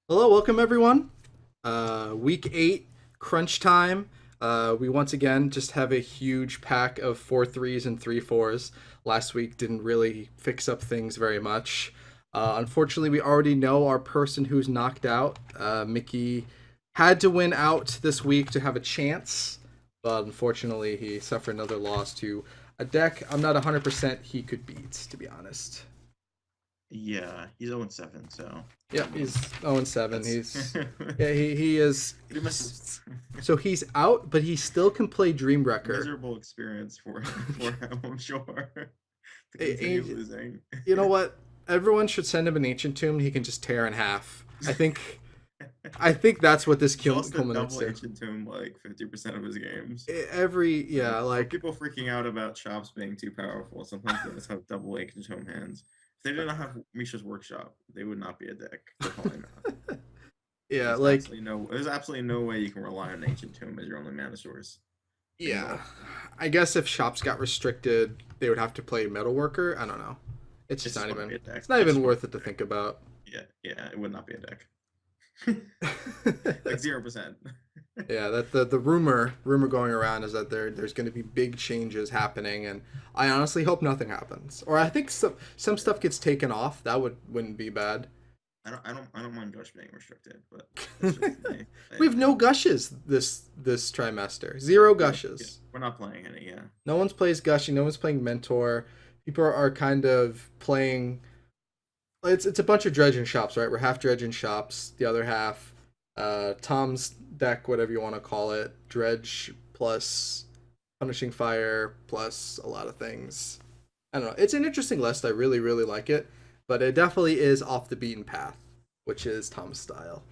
Hello, welcome everyone. Week 8, crunch time. We once again just have a huge pack of 4 threes and 3 fours. Last week didn't really fix up things very much. Unfortunately, we already know our person who's knocked out. Mickey had to win out this week to have a chance, but unfortunately, he suffered another loss to a deck I'm not 100% he could beat, to be honest. Yeah, he's 0-7, so Yep, I mean he's 0-7. that's He's yeah, he is. pretty much just So he's out, but he still can play Dreamwrecker. miserable experience for him, I'm sure, to continue A- losing. you know what? Everyone should send him an ancient tomb. He can just tear in half. I think that's what this He's lost a culminates double to. Ancient Tomb like 50% of his games. Every And yeah, for like people freaking out about shops being too powerful, sometimes they just have double Ancient Tomb hands. If they didn't have Misha's Workshop, they would not be a deck. Definitely not. yeah, like There's absolutely no way you can rely on Ancient Tomb as your only mana source yeah. anymore. I guess if shops got restricted, they would have to play Metalworker. I don't know. It's It just just not wouldn't even. be a deck. It's not It even just wouldn't worth it be to a deck. think about. Yeah, it would not be a deck. Like 0%. Yeah, that the rumor going around is that there's going to be big changes happening, and I honestly hope nothing happens. Or I think some stuff gets taken off. That wouldn't be bad. I don't mind Gush being restricted, but that's just me. We have no gushes this trimester. Zero Yeah, gushes. we're not playing any. Yeah, No one's plays gushing. No one's playing mentor. People are kind of playing. It's a bunch of dredging shops, right? We're half dredging shops. The other half, Tom's deck, whatever you want to call it, dredge plus punishing fire plus a lot of things. I don't know. It's an interesting list. I really like it, but it definitely is off the beaten path, which is Tom's style.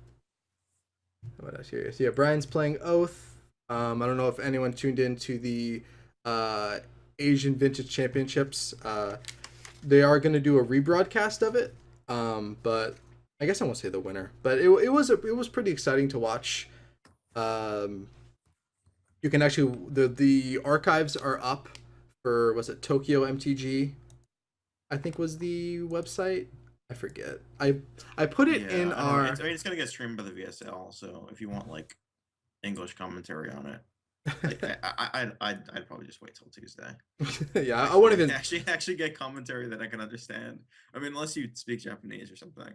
What else here? So yeah, Brian's playing Oath. I don't know if anyone tuned into the uh, Asian Vintage Championships. They are going to do a rebroadcast of it, but I guess I won't say the winner. But it was pretty exciting to watch. Um, you can actually the archives are up for, was it Tokyo MTG? I think was the website. I forget. I put it in yeah. I know. our. It's gonna get streamed by the VSL, so if you want like English commentary on it, like I'd probably just wait till Tuesday. Yeah, I won't Actually, even. actually get commentary that I can understand. I mean, unless you speak Japanese or something,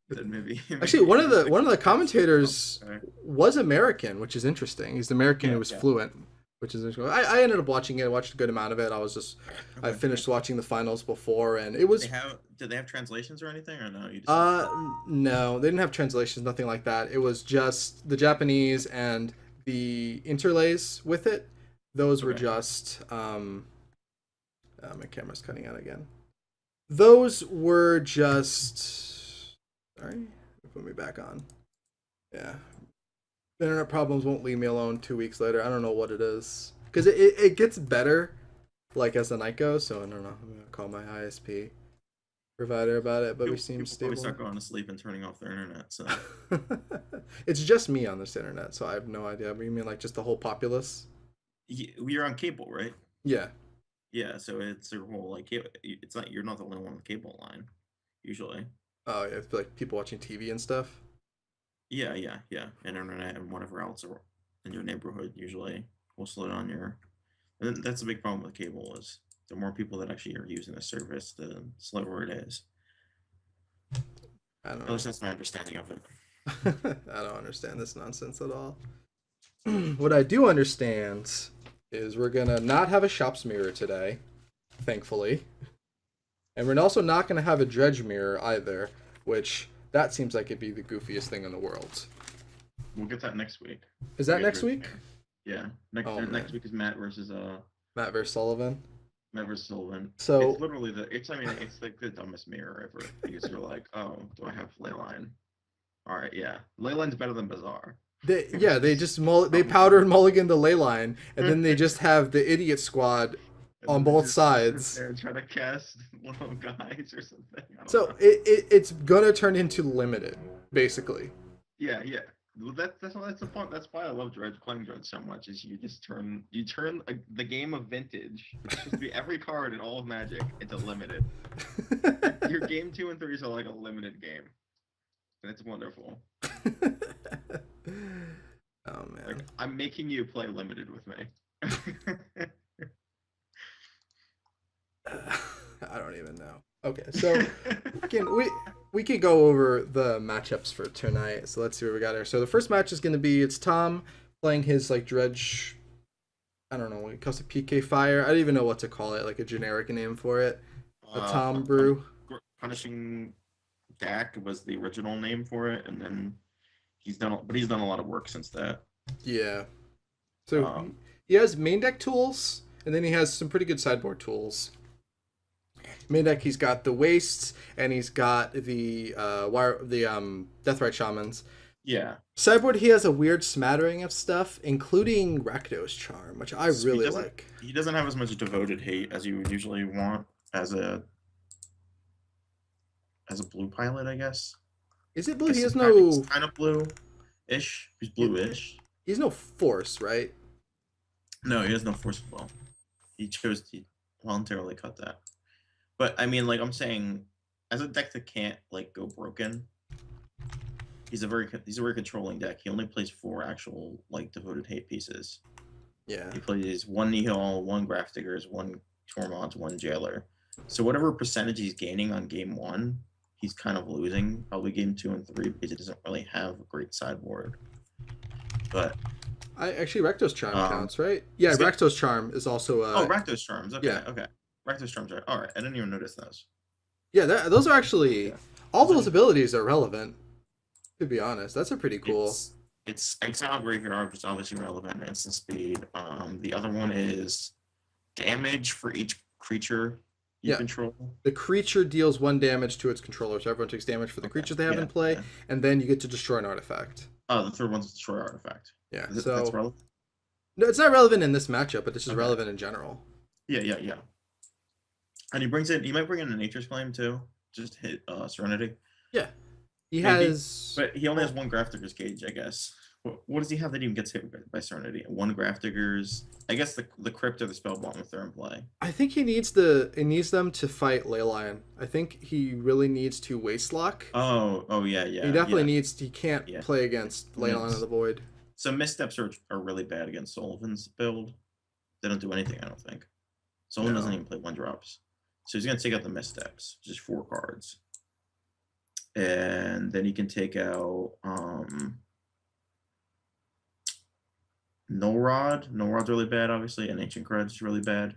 then maybe Actually, maybe one of the maybe switch it up. commentators was American, which is interesting. He's American Yeah, who was yeah. fluent, which is interesting. I ended up watching it. I watched a good amount of it. I Okay. finished watching the finals before, and it was. Did they have translations or anything, or no? You just watched uh it. no, they didn't have translations, nothing like that. It was just the Japanese and the interlays with it. Those were Okay. just my camera's cutting out again. Those were just. Sorry, put me back on. Yeah, internet problems won't leave me alone 2 weeks later. I don't know what it is. Because it gets better, like, as the night goes, so I don't know. I'm going to call my ISP provider about it, but we seem People probably stable. start going to sleep and turning off their internet. So It's just me on this internet, so I have no idea. But you mean, like, just the whole populace? you're on cable, right? Yeah. Yeah. So it's a whole like it's not you're not the only one with cable line, usually. Oh, yeah. It's like people watching TV and stuff. Yeah. And internet and whatever else in your neighborhood usually will slow down your. And that's a big problem with cable is the more people that actually are using the service, the slower it is. I don't At know. least that's my understanding of it. I don't understand this nonsense at all. What I do understand is we're going to not have a shops mirror today, thankfully. And we're also not going to have a dredge mirror either, which that seems like it'd be the goofiest thing in the world. We'll get that next week. Is We that get next Drift week? Mayor. Yeah. Next Oh next man, week is Matt versus Matt versus Sullivan. Matt versus Sylvan. It's So literally it's like the dumbest mirror ever. Because you're like, oh, do I have Leyline? All right, yeah. Leyline's better than Bazaar. they Just just they dumb powder card. and mulligan the ley line, and then they And just have the idiot squad on then they both just sit sides. there and try to cast little guys or something. I don't So know. it's gonna turn into limited, basically. Yeah. Well, that's the point. That's why I love playing Dredge so much. Is you turn the game of Vintage, which is supposed to be every card in all of Magic, into limited. Your game 2 and 3s are like a limited game. That's wonderful. Oh Like man. I'm making you play limited with me. I don't even know. Okay, so again, we could go over the matchups for tonight. So let's see what we got here. So the first match is going to be it's Tom playing his like dredge. I don't know what he calls it, PK Fire. I don't even know what to call it, like a generic name for it. A Tom brew. Punishing Dak was the original name for it, and then he's done a lot of work since that. Yeah. So Um, he has main deck tools, and then he has some pretty good sideboard tools. Main deck, he's got the wastes, and he's got the Deathrite Shamans. yeah, Sideboard, he has a weird smattering of stuff, including Rakdos Charm, which I so really like. he doesn't have as much devoted hate as you would usually want as a blue pilot, I guess. Is it I blue? He guess has he's no. kind of blue-ish. He's bluish. He's no force, right? No, he has no force of will. He chose to voluntarily cut that. But I mean, like I'm saying, as a deck that can't like go broken, he's a very controlling deck. He only plays 4 actual like devoted hate pieces. Yeah. He plays 1 Nihil, 1 Grafdiggers, 1 Tormod, 1 Jailer. So whatever percentage he's gaining on game 1, he's kind of losing probably game 2 and 3 because he doesn't really have a great sideboard. But I actually Recto's Charm um, counts, right? Yeah, got, Recto's Charm is also Rakdos Charms. Okay, yeah. okay. Rakdos Charms are all right. I didn't even notice those. Yeah, those are actually Yeah, all those abilities are relevant. To be honest, that's a pretty cool. it's Exile Graveyard, which is obviously relevant. Instant speed. The other one is damage for each creature you Yeah, control. the creature deals 1 damage to its controller, so everyone takes damage for the Okay. creatures they have in Yeah. play, Yeah. and then you get to destroy an artifact. Oh, the third one's Destroy Artifact. Yeah, That's so relevant. no, it's not relevant in this matchup, but this is Okay. relevant in general. Yeah, yeah, yeah. And he brings in. He might bring in a Nature's Claim too. Just hit Serenity. Yeah, he Maybe, has. but he only has 1 Grafdigger's Cage, I guess. What does he have that even gets hit by Serenity? 1 Grafdigger's. I guess the Crypt or the Spellbomb if they're in play. I think he needs them to fight Leyline. I think he really needs to waste lock. Oh yeah, He yeah, definitely yeah, needs. He can't yeah. play against Leyline of the Void. So missteps are really bad against Sullivan's build. They don't do anything, I don't think. Sullivan doesn't No. even play 1-drops. So he's gonna take out the missteps, just 4 cards. And then he can take out No Rod. No Rod's really bad, obviously, and Ancient Crud is really bad.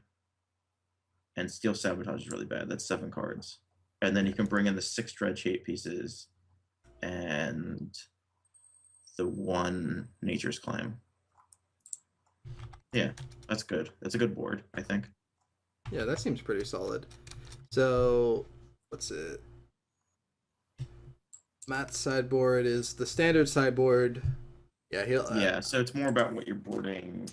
And Steel Sabotage is really bad. That's 7 cards. And then he can bring in the 6 Dredge Hate pieces and the 1 Nature's Claim. Yeah, that's good. That's a good board, I think. Yeah, that seems pretty solid. So, what's it? Matt's sideboard is the standard sideboard. Yeah, he'll. Yeah, so it's more about what you're boarding.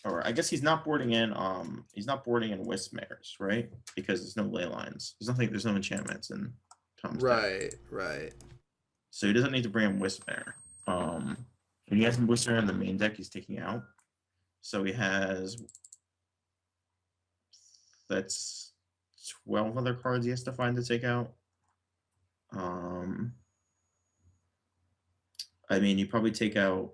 Or I guess he's not boarding in Wismares, right? Because there's no ley lines. There's no enchantments in Tom's deck. Right. So he doesn't need to bring in Wismare. When he has Wismare in the main deck, he's taking out. So he has that's 12 other cards he has to find to take out. I mean, you probably take out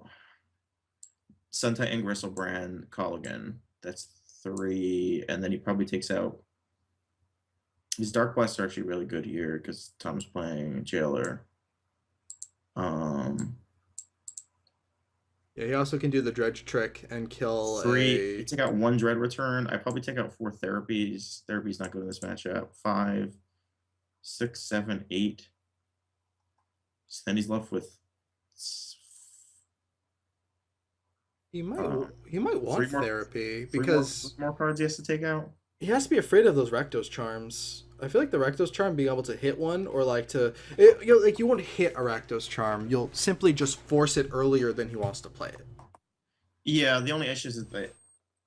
Sun Titan, Gristlebrand, Colligan. That's 3, and then he probably takes out. His Dark Blasts are actually really good here because Tom's playing Jailer. Yeah, he also can do the dredge trick and kill 3. You take out 1 Dread Return. I probably take out 4 Therapies. Therapy's not good in this matchup. 5, 6, 7, 8. So then he's left with. He might want therapy because more cards he has to take out. He has to be afraid of those Rectos charms. I feel like the Rectos charm being able to hit one or like you won't hit a Rectos charm. You'll simply just force it earlier than he wants to play it. Yeah, the only issue is that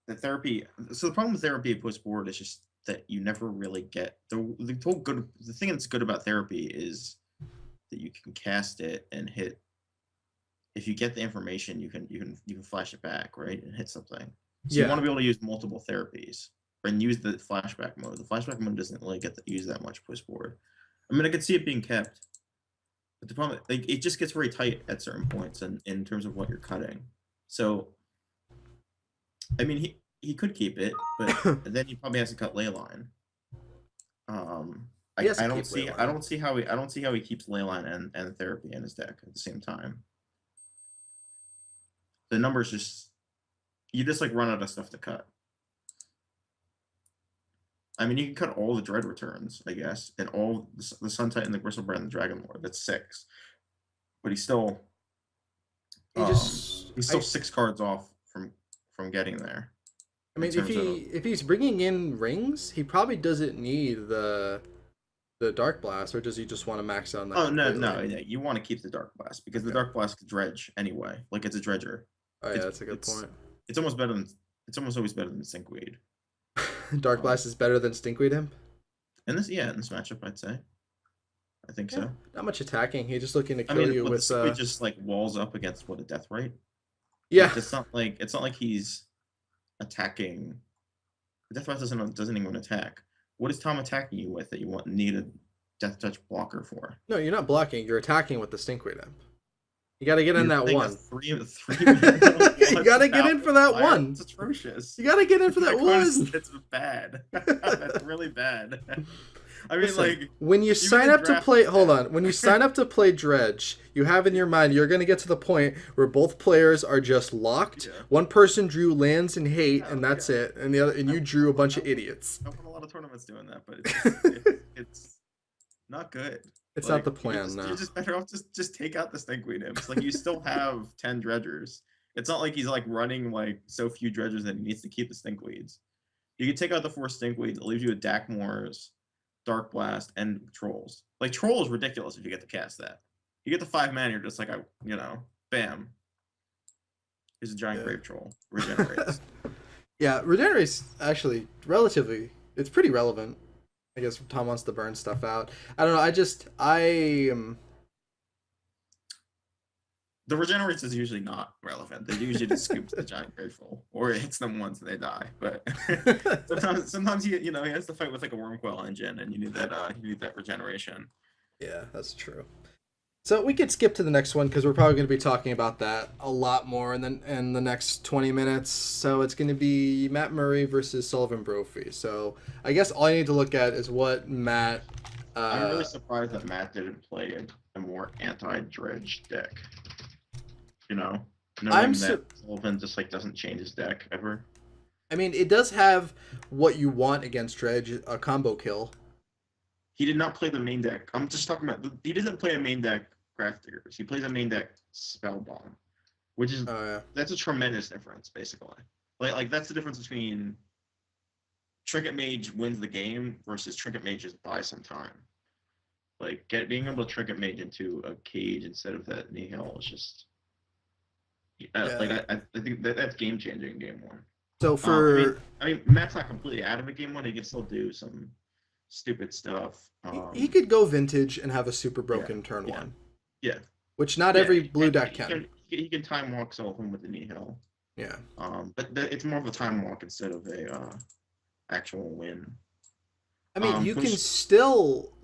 the therapy. So the problem with therapy post board is just that you never really get the thing that's good about therapy is that you can cast it and hit. If you get the information, you can flash it back, right, and hit something. So you want to be able to use multiple therapies and use the flashback mode. The flashback mode doesn't really get to use that much post board. I mean, I could see it being kept, But the problem, like, it just gets very tight at certain points, and in terms of what you're cutting. So, I mean, he could keep it, but then he probably has to cut Leyline. He has to I don't keep see Leyline. I don't see how he keeps Leyline and therapy in his deck at the same time. The numbers just you just like run out of stuff to cut. I mean, you can cut all the Dread returns, I guess, and all the Sun Titan, the Gristlebrand, and the Dragon Lord. That's 6, but He just he's still 6 cards off from getting there I in mean, terms of. if he's bringing in rings, he probably doesn't need the Dark Blast, or does he just want to max out on that Oh no, completely? no, yeah, you want to keep the Dark Blast because the Okay. Dark Blast could dredge anyway. Like it's a dredger. Oh yeah, It's that's a good it's point. it's almost better than it's almost always better than Sinkweed. Dark Um, Blast is better than Stinkweed Imp. and this yeah, in this matchup, I'd say I think Yeah, so. not much attacking. He's just looking to I kill mean, you but the with Sinkweed just like walls up against what a Death Right. yeah. Like it's not like he's attacking. Death Right doesn't even attack. What is Tom attacking you with that you need a Death Touch blocker for? No, you're not blocking. You're attacking with the Stinkweed Imp. You got to get in You're that playing a one. three mana You got one to get power in for that flyer? one. That's atrocious. You got to get in for that That card is one. it's bad. That's really bad. I mean, Listen, like when you even sign in up to draft, play, it's hold bad. on. When you sign up to play Dredge, you have in your mind you're going to get to the point where both players are just locked. Yeah. One person drew lands and hate, Yeah, and that's yeah. it. And the other, and I, you drew a bunch of idiots. I won a lot of tournaments doing that, but It's it's not good. not Like the plan, you're no. just better off just take out the Stinkweed Imps. Like you still have 10 dredgers. It's not like he's like running like so few dredgers that he needs to keep the Stinkweeds. You can take out the 4 Stinkweeds. It leaves you with Dakmors, Dark Blast, and Trolls. Like Troll is ridiculous if you get to cast that. You get the 5 mana, you're just like bam. Here's a giant Yeah. grave troll. Regenerates. Yeah, Regenerate's actually relatively. It's pretty relevant. I guess Tom wants to burn stuff out. I don't know. I The regenerates is usually not relevant. They usually just scoops the giant grave troll, or it hits them once and they die. But sometimes he has to fight with like a Wormcoil engine, and you need that regeneration. Yeah, that's true. So we could skip to the next one because we're probably going to be talking about that a lot more in the next 20 minutes. So it's going to be Matt Murray versus Sullivan Brophy. So I guess all you need to look at is what Matt. I'm really surprised that Matt didn't play a more anti-dredge deck. I'm Knowing su- that Sullivan just like doesn't change his deck ever. I mean, it does have what you want against Dredge, a combo kill. He did not play the main deck. I'm just talking about he doesn't play a main deck Graph Diggers. He plays a main deck Spellbomb, which is Oh yeah. that's a tremendous difference, basically. Like that's the difference between Trinket Mage wins the game versus Trinket Mage just buys some time. Like being able to Trinket Mage into a cage instead of that Nihil is just like Yeah. I think that's game changing in game 1. So I mean, for Matt's not completely out of a game 1. He can still do some stupid stuff. he could go vintage and have a super Yeah, broken turn yeah, one, yeah, which not yeah. every blue deck can. He can time walk Sullivan with the Nihil. Yeah. But it's more of a time walk instead of a actual win. I mean, Push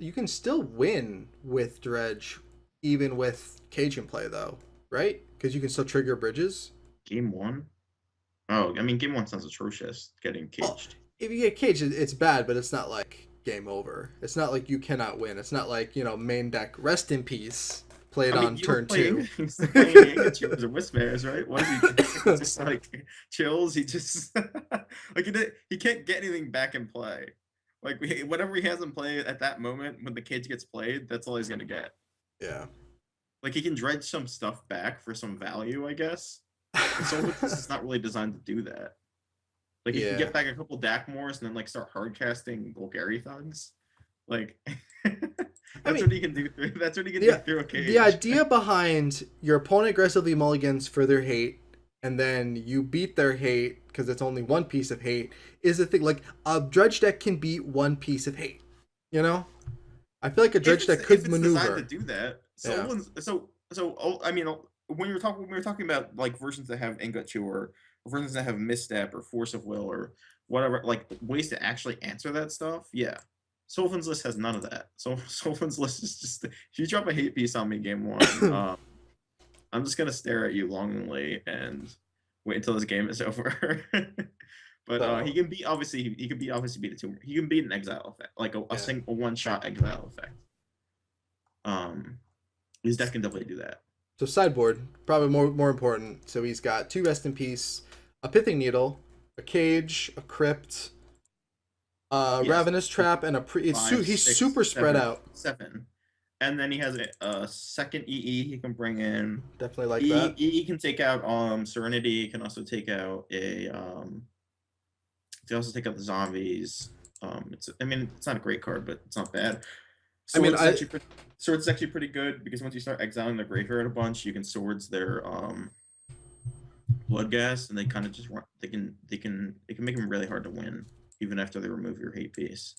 you can still win with Dredge, even with Cajun play though, right? Because you can still trigger bridges. game 1. Oh, I mean, game 1 sounds atrocious. Getting Well, caged. if you get caged, it's bad, but it's not like game over. It's not like you cannot win. It's not like main deck rest in peace played I mean, on you were turn playing, 2. he's playing Angacheers or Wismares, right? What is he just like chills? He just like he can't get anything back in play. Like whatever he has in play at that moment when the cage gets played, that's all he's gonna get. Yeah. Like he can dredge some stuff back for some value, I guess. But Soul is not really designed to do that. Like he can Yeah. get back a couple Dakmors and then like start hard casting Bulgari thugs. Like I mean, what he can do through a cage. the idea behind your opponent aggressively mulligans for their hate, and then you beat their hate because it's only one piece of hate, is the thing. Like a dredge deck can beat one piece of hate. I feel like a dredge deck could if it's maneuver. designed to do that. I mean, when we were talking about like versions that have Ingot or versions that have Misstep or Force of Will or whatever, like ways to actually answer that stuff. Yeah, Sullivan's list has none of that. So Sullivan's list is just if you drop a hate piece on me game one, I'm just gonna stare at you longingly and wait until this game is over. But he So can beat obviously he can beat a tumor. He can beat an exile effect, like a yeah. single one shot exile effect. Um, his deck can definitely do that. So sideboard, probably more important. So he's got 2 Rest in Peace, a Pithing Needle, a Cage, a Crypt, Yes, Ravenous Trap, and five, he's six, super spread seven, out. seven, and then he has a second EE he can bring in. Definitely like that. EE can take out Serenity. He can also take out a they also take out the zombies. I mean, it's not a great card, but it's not bad. I mean, Swords is actually pretty good because once you start exiling the graveyard a bunch, you can swords their blood gas, and they kind of just run. It can make them really hard to win even after they remove your hate piece.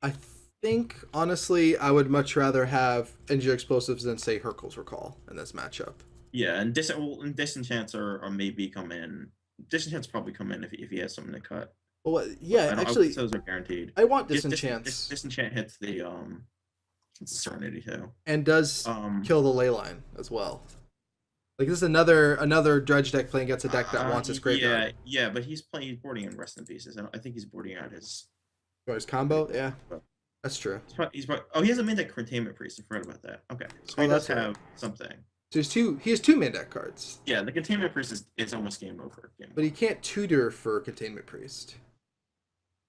I think honestly, I would much rather have Engineer Explosives than say Hercule's Recall in this matchup. Yeah, and disenchants are maybe come in. Disenchants probably come in if he has something to cut. Well, yeah, I actually, those are guaranteed. I want Disenchants. Disenchant hits the Serenity too. And does Um, kill the ley line as well. Like this is another dredge deck playing against a deck that wants its graveyard. Yeah, but he's boarding in Rest in Pieces. I think he's boarding out his. Oh, his combo, yeah, that's true. Oh, he has a main deck Containment Priest. I forgot about that. Okay, so he does have something. So he has 2 main deck cards. Yeah, the Containment Priest is almost game over. But he can't tutor for Containment Priest.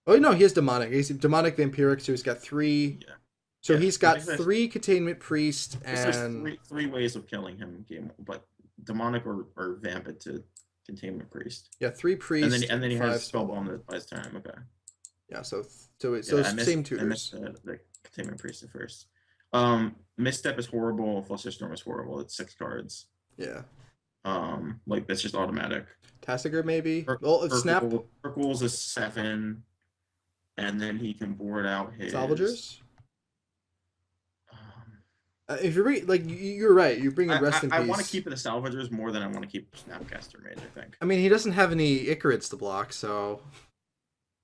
Oh no, he has Demonic. He's Demonic Vampiric, so he's got 3. Yeah. So yeah, he's got 3 Containment Priest and there's three ways of killing him game, but Demonic or Vamp it to Containment Priest. Yeah, 3 Priest. And then he has Spellbomb that buys time. Okay. Yeah, so same tutors. I missed the Containment Priest at first. Misstep is horrible. Fluster Storm is horrible. It's 6 cards. Yeah. Like that's just automatic. Tassiger maybe. Snap. Hercules is 7, and then he can board out his Salvagers. If you're you're right, you bring in Rest in Peace. I want to keep the Salvagers more than I want to keep Snapcaster Mage. I think. I mean, he doesn't have any Icarids to block, so.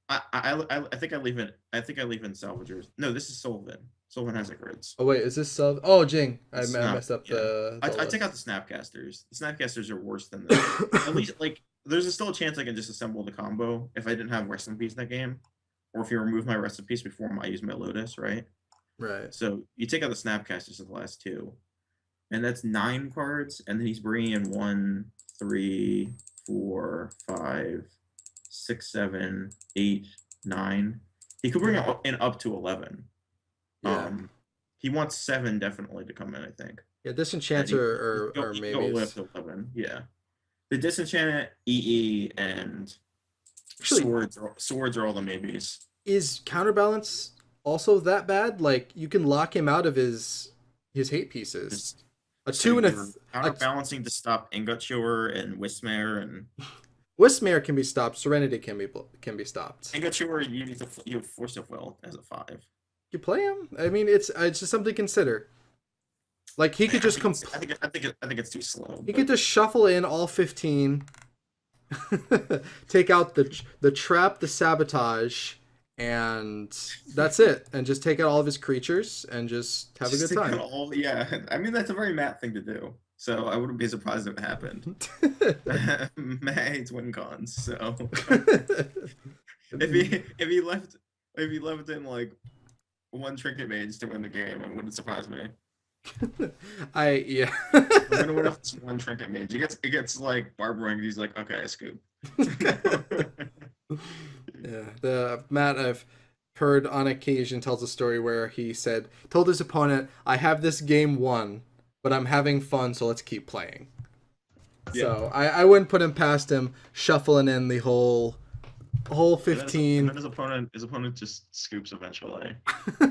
I think I leave it. I think I leave in Salvagers. No, this is Sullivan. Sullivan has Icarids. Oh wait, is this sub? Oh, Jing, I messed up the. I take out the Snapcasters. The Snapcasters are worse than the. At least like there's still a chance I can just assemble the combo if I didn't have Rest in Peace that game, or if you remove my Rest in Peace before I use my Lotus, right? Right. So you take out the Snapcasters of the last 2, and that's 9 cards, and then he's bringing in 1, 3, 4, 5, 6, 7, 8, 9. He could bring in up to 11. Yeah. He wants 7 definitely to come in, I think. Yeah, Disenchants are maybe. Go up to 11. Yeah. The Disenchant, EE, and Actually, swords are all the maybes. Is Counterbalance also that bad? Like you can lock him out of his hate pieces. A 2 and a counterbalancing to stop Ingot Chewer and Wismare and Wismare can be stopped. Serenity can be stopped. Ingot Chewer, you force of will as a 5. You play him? I mean, it's just something to consider. Like he could just I think it's too slow. He could just shuffle in all 15, take out the trap, the sabotage, and that's it. And just take out all of his creatures and just have a good time. Yeah, I mean that's a very Matt thing to do. So I wouldn't be surprised if it happened. Matt hates win cons, so if he left in like 1 Trinket Mage to win the game, it wouldn't surprise me. Yeah. I'm gonna win off 1 Trinket Mage. It gets like barbering. He's like, okay, I scoop. Yeah, the Matt I've heard on occasion tells a story where he told his opponent, "I have this game won, but I'm having fun, so let's keep playing." Yeah. So I wouldn't put him past him shuffling in the whole 15. And then his opponent just scoops eventually.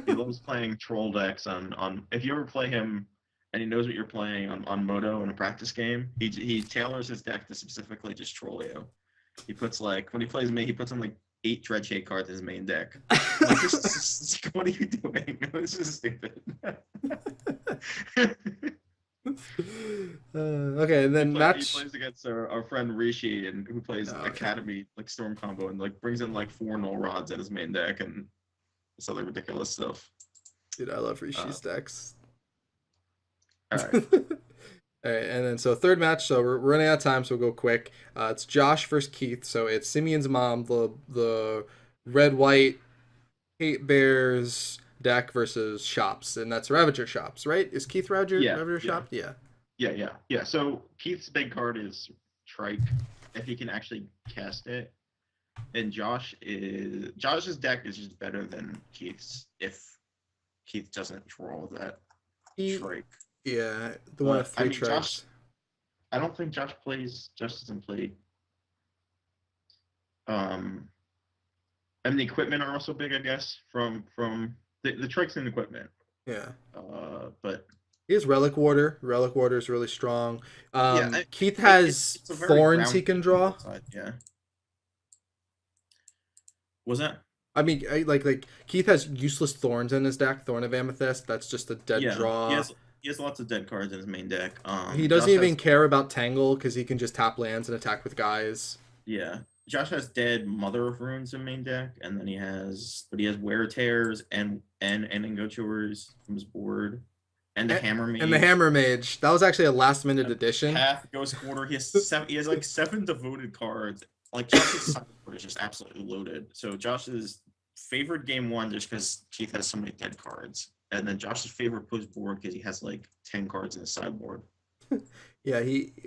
He loves playing troll decks on. If you ever play him, and he knows what you're playing on Moto in a practice game, he tailors his deck to specifically just troll you. He puts when he plays me, he puts in 8 Dredge Hate cards in his main deck. What are you doing? This is stupid. Okay, and then he plays against our friend Rishi, and who plays Academy Storm combo, and brings in 4 null rods in his main deck, and this other ridiculous stuff. Dude, I love Uh, Rishi's decks. all All right. right, and then so third match. So we're running out of time, so we'll go quick. It's Josh versus Keith. So it's Simeon's mom, the red white Hate Bears deck versus Shops, and that's Ravager Shops, right? Is Keith Yeah, Ravager yeah, Shop? Yeah. yeah. So Keith's big card is Trike, if he can actually cast it. And Josh's deck is just better than Keith's if Keith doesn't draw that He, Trike. yeah, the one with But I three mean, trikes. I don't think Josh doesn't play. Um, and the equipment are also big, I guess, from the tricks and equipment. Yeah. But He has Relic Warder. Relic Warder is really strong. yeah, Keith it's has it's a very Thorns he ground can draw. side. Yeah, was that? I mean, like Keith has useless Thorns in his deck. Thorn of Amethyst. That's just a dead Yeah, draw. he has lots of dead cards in his main deck. He doesn't Josh even has care about Tangle because he can just tap lands and attack with guys. Yeah, Josh has dead Mother of Runes in main deck, and then he has Wear Tears and Engotures from his board, and the Hammer Mage. And the Hammer Mage. That was actually a last minute addition. Path Ghost Quarter. He has like 7 devoted cards. Like Josh's sideboard is just absolutely loaded. So Josh's favorite game 1 just because Keith has so many dead cards, and then Josh's favorite post board because he has like 10 cards in his sideboard. Yeah,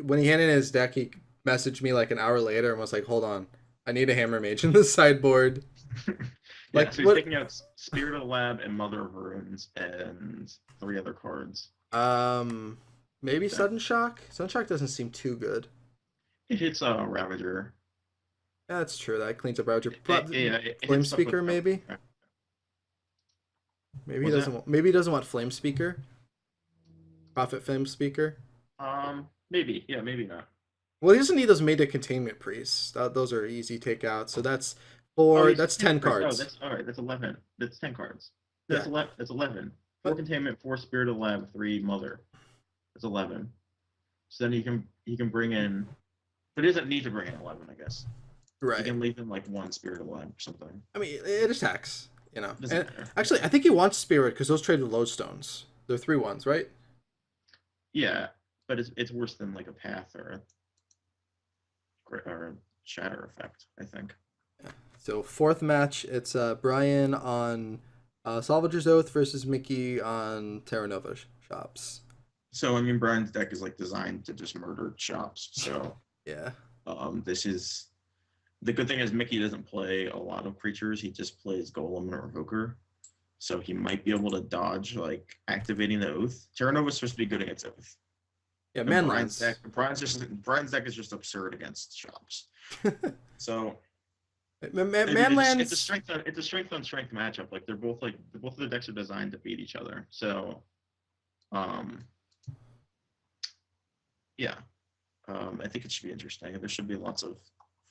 when he handed in his deck, he messaged me like an hour later and was like, "Hold on, I need a Hammer Mage in the sideboard." Yeah, Like so he's what? taking out Spirit of the Lab and Mother of Runes and 3 other cards. Maybe Okay. Sudden Shock. Sudden Shock doesn't seem too good. It hits Ravager. Yeah, that's true. That cleans up Roger. It Flame hits stuff with Speaker, maybe. Maybe he Was doesn't. that? Maybe he doesn't want Flame Speaker. Prophet Flame Speaker. Maybe. Yeah, maybe not. Well, he doesn't need those Meta Containment Priests. Those are easy takeouts. So that's Oh, That's 10 oh, cards. that's all right. That's 11. That's 10 cards. Yeah. That's 11. 4 But- Containment, 4 Spirit of the Lab, 3 Mother. That's 11. So then he can bring in, but he doesn't need to bring in 11, I guess. He Right. can leave in like 1 Spirit of the Lab or something. I mean, it attacks. You know. Doesn't And matter. actually, I think he wants Spirit because those trade with Lodestones. They're 3/1s, right? Yeah, but it's worse than like a Path or a Shatter Effect, I think. So fourth match, it's Brian on Salvager's Oath versus Mickey on Terra Nova Shops. So I mean, Brian's deck is like designed to just murder shops. So Yeah. this is the good thing is Mickey doesn't play a lot of creatures. He just plays Golem or Evoker. So he might be able to dodge like activating the Oath. Terra Nova's supposed to be good against Oath. Yeah, And Manlands. Brian's deck is just absurd against shops. So Manlands. it's a strength on strength matchup. Like both of the decks are designed to beat each other. So yeah. I think it should be interesting. There should be lots of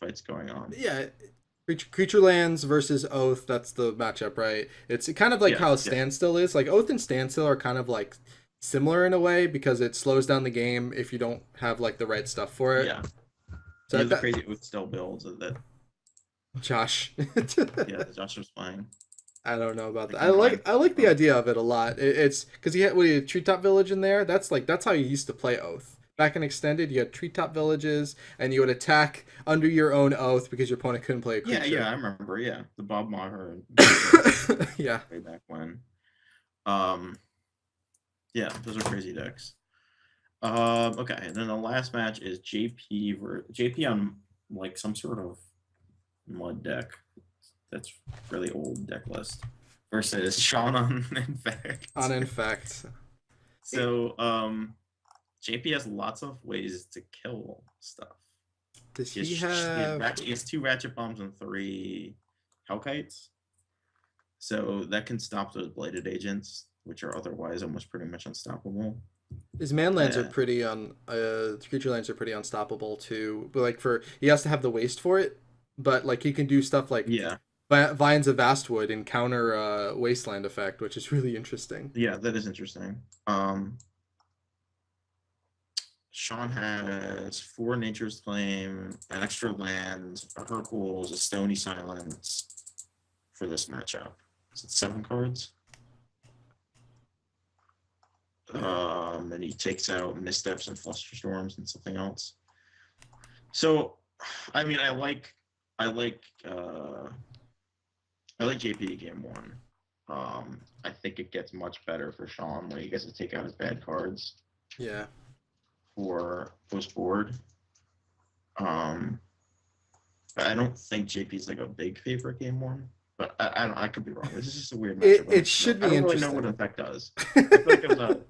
fights going on. Yeah. Creature lands versus Oath. That's the matchup, right? It's kind of like how Standstill is. Like Oath and Standstill are kind of like similar in a way because it slows down the game if you don't have like the right stuff for it. Yeah. So the crazy Oath still builds that. Josh. Yeah, Josh was fine. I don't know about that. I like the idea of it a lot. It's because he had Treetop Village in there. That's how you used to play Oath. Back in Extended, you had Treetop Villages, and you would attack under your own Oath because your opponent couldn't play a creature. Yeah, I remember. Yeah, the Bob Maher. Yeah. Way back when. Yeah, those are crazy decks. Okay, and then the last match is JP on like some sort of mud deck. That's really old deck list versus Sean on Infect. On Infect. So JP has lots of ways to kill stuff. Does he has 2 Ratchet Bombs and 3 Hellkites. So that can stop those Bladed Agents, which are otherwise almost pretty much unstoppable. His manlands are pretty creature lands are pretty unstoppable too. But like he has to have the waste for it. But like he can do stuff like Vines of Vastwood and counter Wasteland effect, which is really interesting. Yeah, that is interesting. Sean has 4 Nature's Claim, an extra land, a Hercules, a Stony Silence for this matchup. Is it 7 cards? And he takes out missteps and flusterstorms and something else. So, I mean, I like, I like JP game one. I think it gets much better for Sean when he gets to take out his bad cards Yeah. for post board. Um, I don't think JP's like a big favorite game one, but I could be wrong. This is just a weird It matchup. it should I be don't really know what interesting. effect does. I feel like it was a.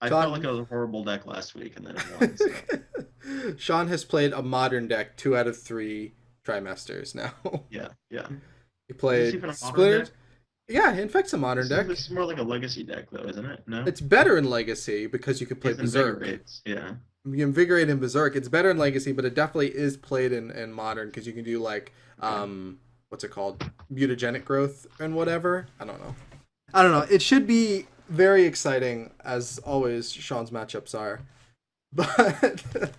I felt like Sean it was a horrible deck last week, and then it won. So Sean has played a modern deck 2 out of 3 trimesters now. yeah, yeah. He Is this played even a modern Splintered. deck? Yeah, in fact, it's a modern deck. This is more like a legacy deck, though, isn't it? No, It's better in Legacy because you could play it's Berserk. invigorates. Yeah, You invigorate in Berserk. It's better in Legacy, but it definitely is played in Modern because you can do like okay. what's it called, mutagenic growth and whatever. I don't know. I don't know. It should be very exciting as always. Sean's matchups are, but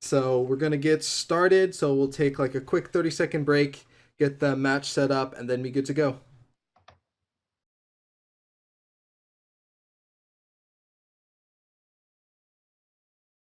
so we're gonna get started. So we'll take like a quick 30-second break, get the match set up, and then be good to go.